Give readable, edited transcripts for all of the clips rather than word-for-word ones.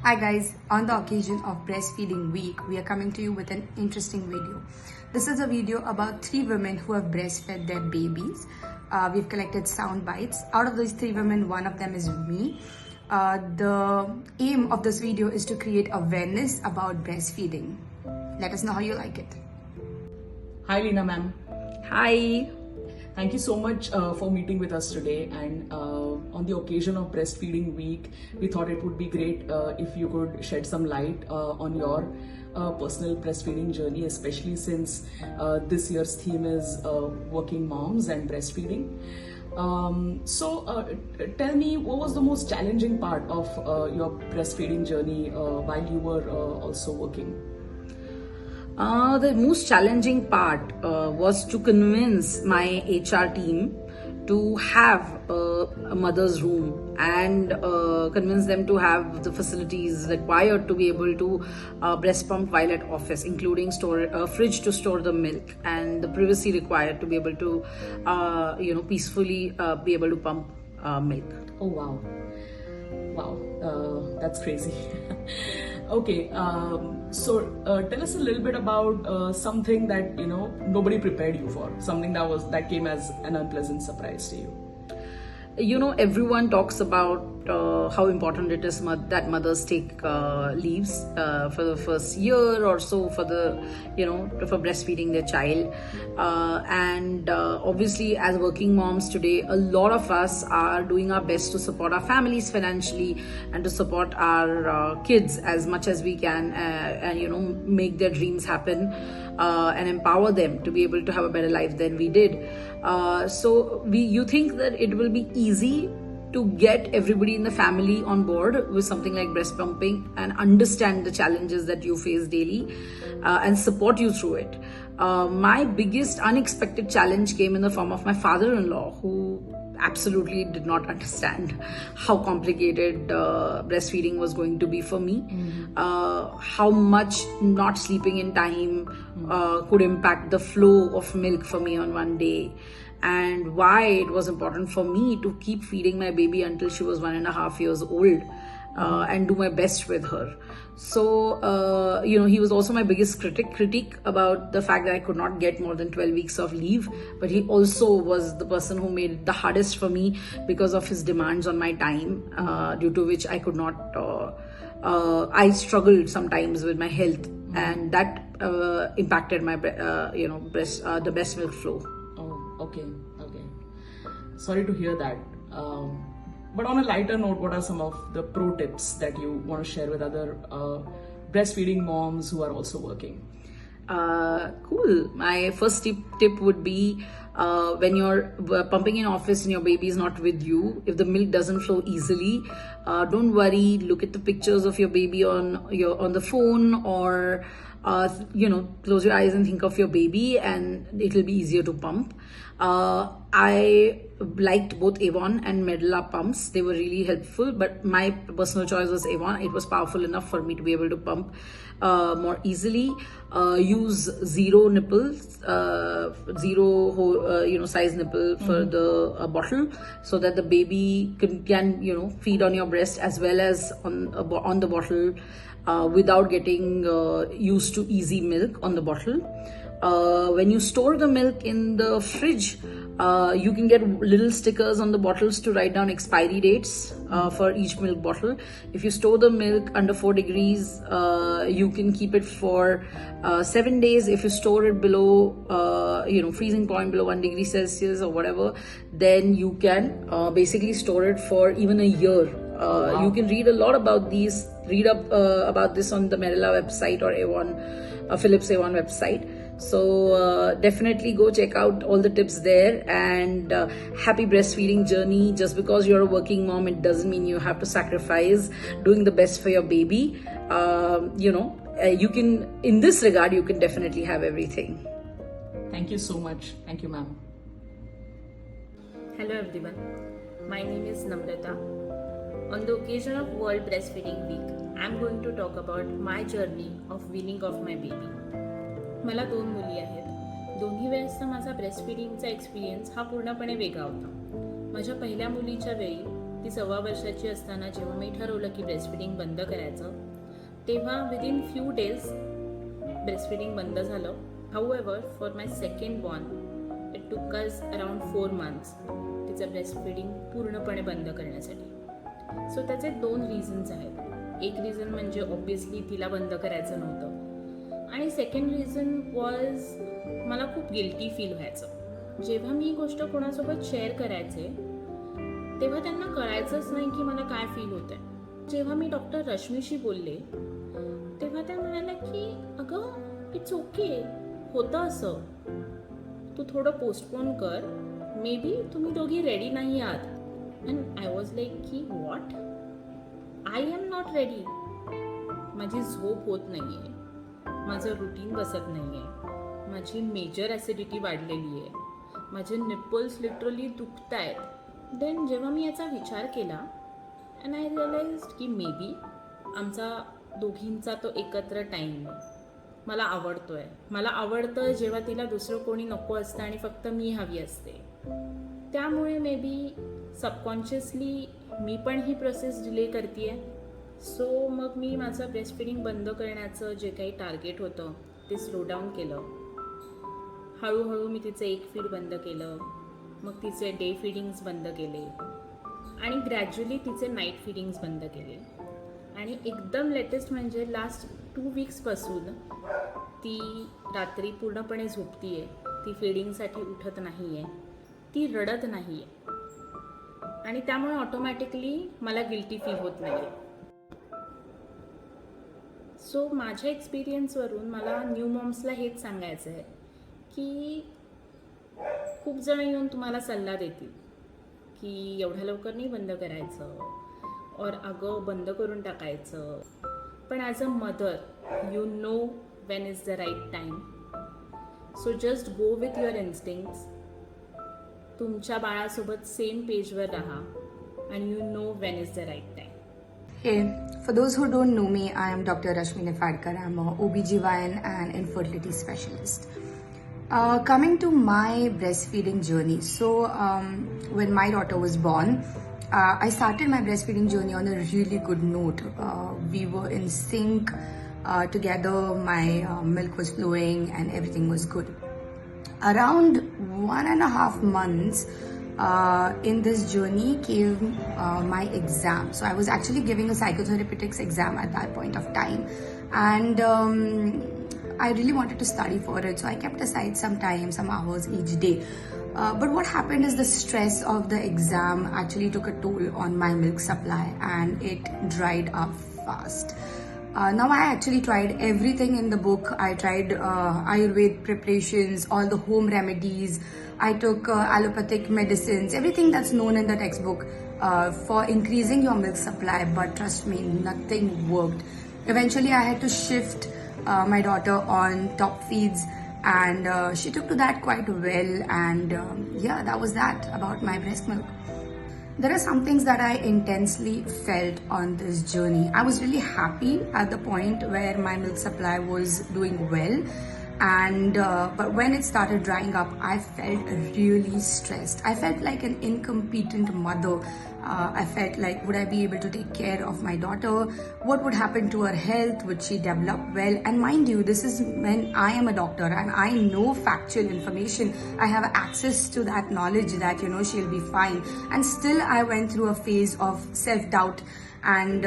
Hi guys, on the occasion of Breastfeeding Week, we are coming to you with an interesting video. This is a video about 3 women who have breastfed their babies. We've collected sound bites. Out of these 3 women, one of them is me. The aim of this video is to create awareness about breastfeeding. Let us know how you like it. Hi Leena ma'am. Hi. Thank you so much for meeting with us today, and on the occasion of Breastfeeding Week, we thought it would be great if you could shed some light on your personal breastfeeding journey, especially since this year's theme is working moms and breastfeeding. So tell me, what was the most challenging part of your breastfeeding journey while you were also working? The most challenging part was to convince my HR team to have a mother's room and convince them to have the facilities required to be able to breast pump while at office, including fridge to store the milk and the privacy required to be able to peacefully be able to pump milk. Oh wow. Wow, that's crazy. Okay, so tell us a little bit about something that nobody prepared you for, something that came as an unpleasant surprise to you. Everyone talks about how important it is that mothers take leaves for the first year or so for breastfeeding their child, and obviously as working moms today, a lot of us are doing our best to support our families financially and to support our kids as much as we can, and make their dreams happen and empower them to be able to have a better life than we did. So you think that it will be easy to get everybody in the family on board with something like breast pumping and understand the challenges that you face daily and support you through it. My biggest unexpected challenge came in the form of my father-in-law, who absolutely did not understand how complicated breastfeeding was going to be for me, how much not sleeping in time could impact the flow of milk for me on one day, and why it was important for me to keep feeding my baby until she was 1.5 years old and do my best with her. So, he was also my biggest critic about the fact that I could not get more than 12 weeks of leave. But he also was the person who made it the hardest for me because of his demands on my time, due to which I could not, I struggled sometimes with my health, and that impacted my, the breast milk flow. Oh, okay. Sorry to hear that. But on a lighter note, what are some of the pro tips that you want to share with other breastfeeding moms who are also working? Cool. My first tip would be when you're pumping in office and your baby is not with you, if the milk doesn't flow easily, don't worry. Look at the pictures of your baby on the phone, or close your eyes and think of your baby, and it'll be easier to pump. I liked both Avon and Medela pumps. They were really helpful, but my personal choice was Avon. It was powerful enough for me to be able to pump more easily. Use zero nipples, size nipple for the bottle, so that the baby can feed on your breast as well as on the bottle, without getting used to easy milk on the bottle. When you store the milk in the fridge, you can get little stickers on the bottles to write down expiry dates for each milk bottle. If you store the milk under 4 degrees, you can keep it for 7 days. If you store it below, freezing point, below 1 degree Celsius or whatever, then you can basically store it for even a year. Wow. You can read a lot about these. Read up about this on the Medela website or Philips Avon website. So definitely go check out all the tips there, and happy breastfeeding journey. Just because you're a working mom, it doesn't mean you have to sacrifice doing the best for your baby. You can, in this regard, you can definitely have everything. Thank you so much. Thank you, ma'am. Hello everyone. My name is Namrata. On the occasion of World Breastfeeding Week, I am going to talk about my journey of weaning off my baby. मला 2 मुली आहेत. दोन्ही वेळेसचा माझा ब्रेस्टफीडिंगचा experience हा पूर्णपणे वेगळा होता. माझ्या पहिल्या मुलीच्या वेळी ती 1.25 वर्षाची असताना जेव्हा मी ठरवलं की ब्रेस्टफिडिंग बंद करायचं, तेव्हा विदिन फ्यू डेज ब्रेस्टफिडिंग बंद झालं. However for my second born it took us around 4 months तिचं ब्रेस्टफिडिंग पूर्णपणे बंद करण्यासाठी. सो त्याचे 2 रिझन्स आहेत. एक रिझन म्हणजे ऑब्व्हियसली तिला बंद करायचं नव्हतं, आणि सेकंड रिझन वॉज मला खूप गिल्टी फील व्हायचं. जेव्हा मी ही गोष्ट कोणासोबत शेअर करायचे तेव्हा त्यांना कळायचंच नाही की मला काय फील होत आहे. जेव्हा मी डॉक्टर रश्मीशी बोलले तेव्हा त्या म्हणाल्या की अगं इट्स ओके, होतं असं, तू थोडं पोस्टपोन कर, मे बी तुम्ही दोघी रेडी नाही आहात. अँड आय वॉज लाईक की what, I am not ready. माझी झोप होत नाही आहे, माझं रुटीन बसत नाही आहे, माझी मेजर ॲसिडिटी वाढलेली आहे, माझे निप्पल्स लिटरली दुखत आहेत. देन जेव्हा मी याचा विचार केला अँड आय रिअलाइज की मे बी आमचा दोघींचा तो एकत्र टाईम मला आवडतोय. मला आवडतं जेव्हा तिला दुसरं कोणी नको असतं आणि फक्त मी हवी असते. त्यामुळे मे बी सबकॉन्शियसली मी पण ही प्रोसेस डिले करते आहे. सो मग मी माझं ब्रेस्टफिडिंग बंद करण्याचं जे काही टार्गेट होतं ते स्लो डाऊन केलं. हळूहळू मी तिचं एक फीड बंद केलं, मग तिचे डे फिडिंग्स बंद केले, आणि ग्रॅज्युअली तिचे नाईट फिडिंग्स बंद केले. आणि एकदम लेटेस्ट म्हणजे लास्ट 2 weeksपासून ती रात्री पूर्णपणे झोपती आहे, ती फिडिंगसाठी उठत नाही आहे, ती रडत नाही आहे, आणि त्यामुळे ऑटोमॅटिकली मला गिल्टी फील होत नाही आहे. सो माझ्या एक्सपिरियन्सवरून मला न्यू मॉम्सला हेच सांगायचं आहे की खूप जण येऊन तुम्हाला सल्ला देतील की एवढ्या लवकर नाही बंद करायचं, और अगं बंद करून टाकायचं. पण as a mother you know when is the right time. So just go with your instincts. तुमच्या बाळासोबत सेम पेजवर राहा आणि you know when is the right time. Hey, for those who don't know me, I am Dr. Rashmi Nefadkar. I'm a OBGYN and infertility specialist. Coming to my breastfeeding journey. So, when my daughter was born, I started my breastfeeding journey on a really good note. We were in sync together. My milk was flowing and everything was good. Around 1.5 months in this journey came my exam. So I was actually giving a psychotherapeutics exam at that point of time, and I really wanted to study for it, so I kept aside some time, some hours each day. But what happened is the stress of the exam actually took a toll on my milk supply, and it dried up fast. Now I actually tried everything in the book. I tried Ayurvedic preparations, all the home remedies. I took allopathic medicines, everything that's known in the textbook for increasing your milk supply. But trust me, nothing worked. Eventually I had to shift my daughter on top feeds, and she took to that quite well. And yeah, that was that about my breast milk. There are some things that I intensely felt on this journey. I was really happy at the point where my milk supply was doing well, and but when it started drying up, I felt really stressed. I felt like an incompetent mother. I felt like, would I be able to take care of my daughter? What would happen to her health? Would she develop well? And mind you, this is when I am a doctor and I know factual information. I have access to that knowledge that, you know, she'll be fine. And still I went through a phase of self-doubt and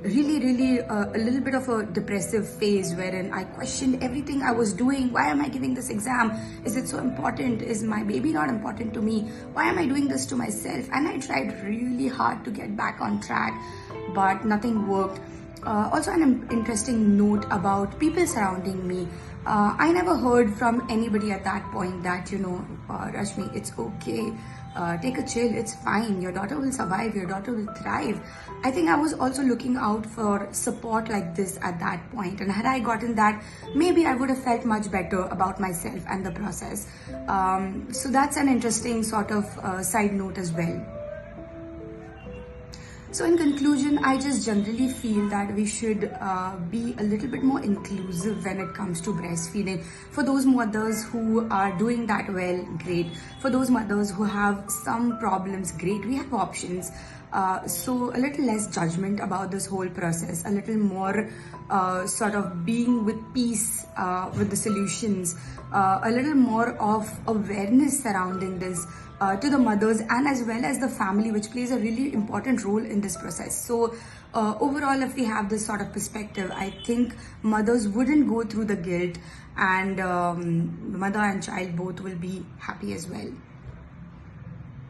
really a little bit of a depressive phase wherein I questioned everything I was doing. Why am I giving this exam? Is it so important? Is my baby not important to me? Why am I doing this to myself? And I tried really hard to get back on track, but nothing worked. Also, an interesting note about people surrounding me. I never heard from anybody at that point that, you know, Rashmi, it's okay. Take a chill, it's fine, your daughter will survive, your daughter will thrive. I think I was also looking out for support like this at that point, and had I gotten that, maybe I would have felt much better about myself and the process. So that's an interesting sort of side note as well. So in conclusion, I just generally feel that we should be a little bit more inclusive when it comes to breastfeeding. For those mothers who are doing that well, great. For those mothers who have some problems, great. We have options. So a little less judgment about this whole process, a little more sort of being with peace with the solutions, a little more of awareness surrounding this to the mothers and as well as the family, which plays a really important role in this process. So overall, if we have this sort of perspective, I think mothers wouldn't go through the guilt, and mother and child both will be happy as well.